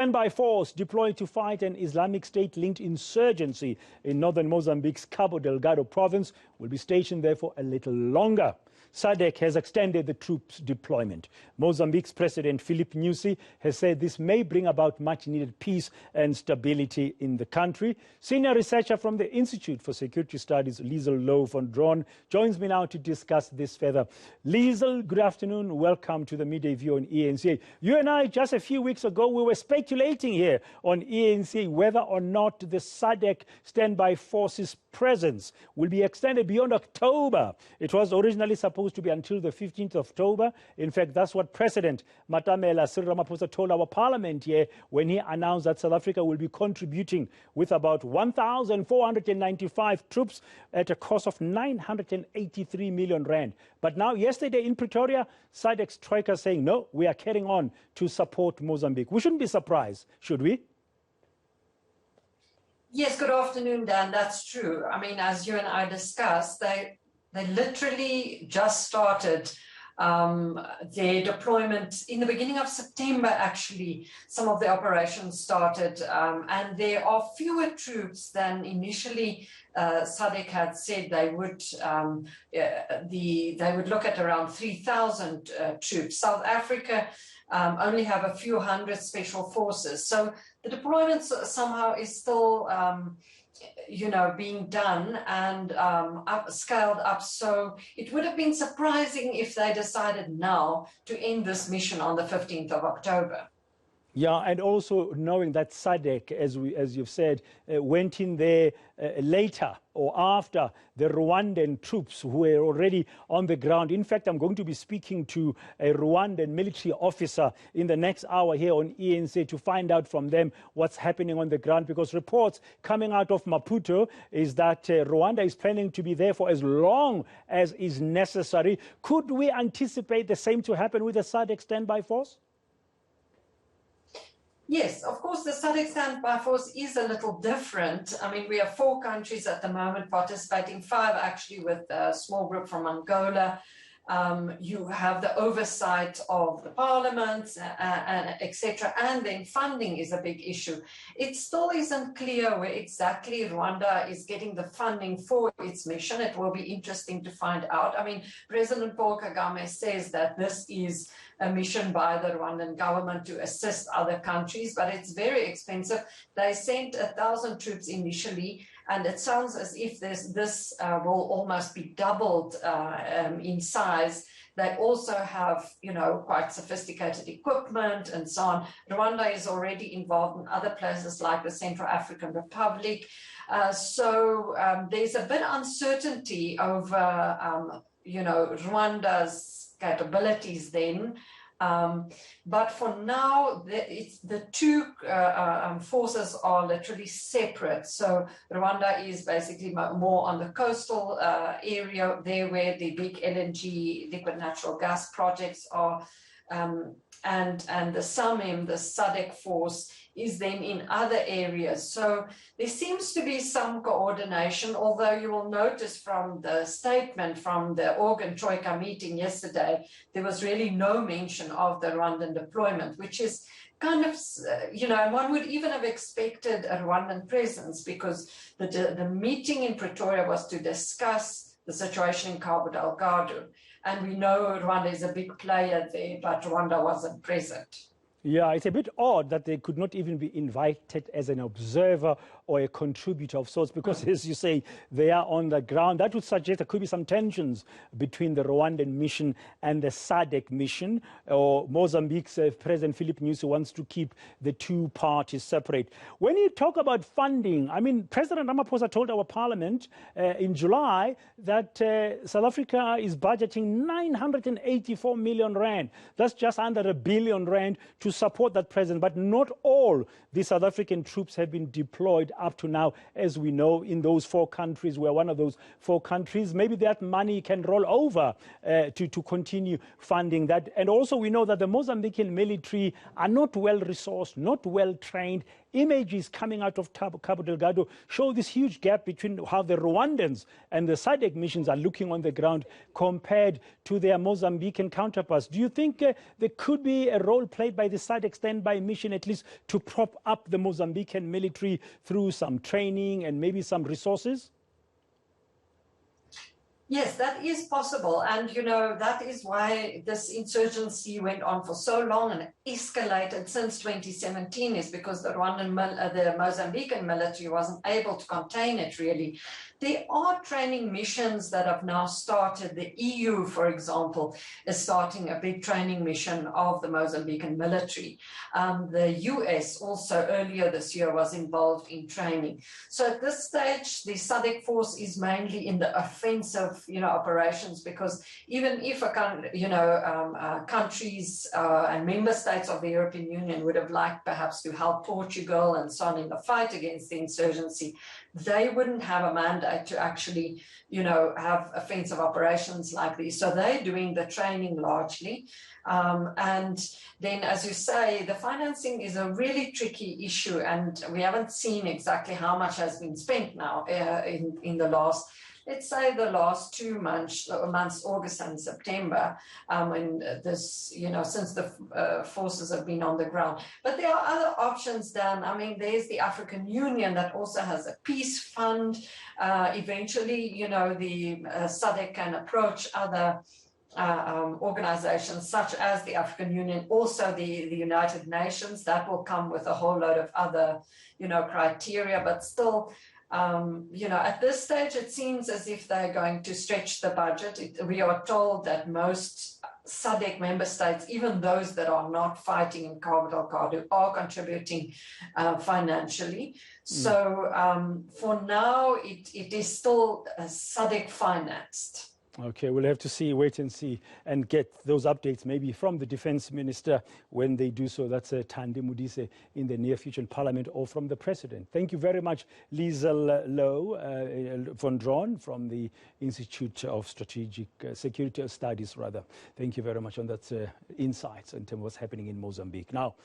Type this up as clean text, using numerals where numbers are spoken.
Standby force deployed to fight an Islamic State-linked insurgency in northern Mozambique's Cabo Delgado province will be stationed there for a little longer. SADC has extended the troops' deployment. Mozambique's President Filipe Nyusi has said this may bring about much-needed peace and stability in the country. Senior researcher from the Institute for Security Studies, Liesl Louw-Vaudran, joins me now to discuss this further. Liesl, good afternoon. Welcome to the Midday View on eNCA. You and I, just a few weeks ago, we were speculating here on eNCA whether or not the SADC standby forces presence will be extended beyond October. It was originally supposed to be until the 15th of October. In fact, that's what President Matamela Cyril Ramaphosa told our parliament here when he announced that South Africa will be contributing with about 1,495 troops at a cost of 983 million rand. But now, yesterday in Pretoria, SADC's troika saying, no, we are carrying on to support Mozambique. We shouldn't be surprised, should we? Yes, good afternoon, Dan. That's true. I mean, as you and I discussed, they literally just started their deployment in the beginning of September. Actually, some of the operations started, and there are fewer troops than initially SADC had said they would. They would look at around 3,000 troops. South Africa only have a few hundred special forces. So the deployment somehow is still, being done and scaled up. So it would have been surprising if they decided now to end this mission on the 15th of October. Yeah, and also knowing that SADC, as you've said, went in there later or after the Rwandan troops who were already on the ground. In fact, I'm going to be speaking to a Rwandan military officer in the next hour here on eNCA to find out from them what's happening on the ground, because reports coming out of Maputo is that Rwanda is planning to be there for as long as is necessary. Could we anticipate the same to happen with the SADC standby force? Yes, of course, the SADC standby force is a little different. I mean, we have 4 countries at the moment participating, 5 actually with a small group from Angola. You have the oversight of the parliaments, etc. And then funding is a big issue. It still isn't clear where exactly Rwanda is getting the funding for its mission. It will be interesting to find out. I mean, President Paul Kagame says that this is a mission by the Rwandan government to assist other countries, but it's very expensive. They sent 1,000 troops initially, and it sounds as if this will almost be doubled in size. They also have, quite sophisticated equipment and so on. Rwanda is already involved in other places like the Central African Republic. So there's a bit of uncertainty over, Rwanda's capabilities then. But for now, the two forces are literally separate. So Rwanda is basically more on the coastal area there where the big LNG, liquid natural gas projects are, and the SAMIM, the SADC force, is then in other areas. So there seems to be some coordination, although you will notice from the statement from the Organ Troika meeting yesterday, there was really no mention of the Rwandan deployment, which is kind of, one would even have expected a Rwandan presence, because the meeting in Pretoria was to discuss the situation in Cabo Delgado. And we know Rwanda is a big player there, but Rwanda wasn't present. Yeah, it's a bit odd that they could not even be invited as an observer or a contributor of sorts, because, as you say, they are on the ground. That would suggest there could be some tensions between the Rwandan mission and the SADC mission, or Mozambique's President Filipe Nyusi wants to keep the two parties separate. When you talk about funding, I mean, President Ramaphosa told our parliament in July that South Africa is budgeting 984 million rand. That's just under R1 billion to support that president, but not all the South African troops have been deployed up to now, as we know, in those 4 countries. We're one of those 4 countries. Maybe that money can roll over to continue funding that. And also we know that the Mozambican military are not well resourced, not well trained, images coming out of Cabo Delgado show this huge gap between how the Rwandans and the SADC missions are looking on the ground compared to their Mozambican counterparts. Do you think there could be a role played by the SADC standby mission, at least to prop up the Mozambican military through some training and maybe some resources? Yes, that is possible. And, you know, that is why this insurgency went on for so long and escalated since 2017, is because the Mozambican military wasn't able to contain it, really. There are training missions that have now started. The EU, for example, is starting a big training mission of the Mozambican military. The US also earlier this year was involved in training. So at this stage, the SADC force is mainly in the offensive, operations, because even if countries and member states of the European Union would have liked perhaps to help Portugal and so on in the fight against the insurgency, they wouldn't have a mandate to actually, have offensive operations like these. So they're doing the training largely. And then, as you say, the financing is a really tricky issue, and we haven't seen exactly how much has been spent now in the last, let's say, the last 2 months, August and September, when this, since the forces have been on the ground. But there are other options, Dan. I mean, there's the African Union that also has a peace fund. Eventually, the SADC can approach other organizations such as the African Union, also the United Nations. That will come with a whole load of other, criteria, but still, at this stage, it seems as if they're going to stretch the budget. We are told that most SADC member states, even those that are not fighting in Cabo Delgado, are contributing financially. So for now, it is still SADC financed. Okay, we'll have to wait and see, and get those updates maybe from the Defense Minister when they do so. That's Thandi Modise in the near future in Parliament, or from the President. Thank you very much, Liesl Louw-Vaudran from the Institute of Strategic Security Studies, rather. Thank you very much on that insights in terms of what's happening in Mozambique. Now,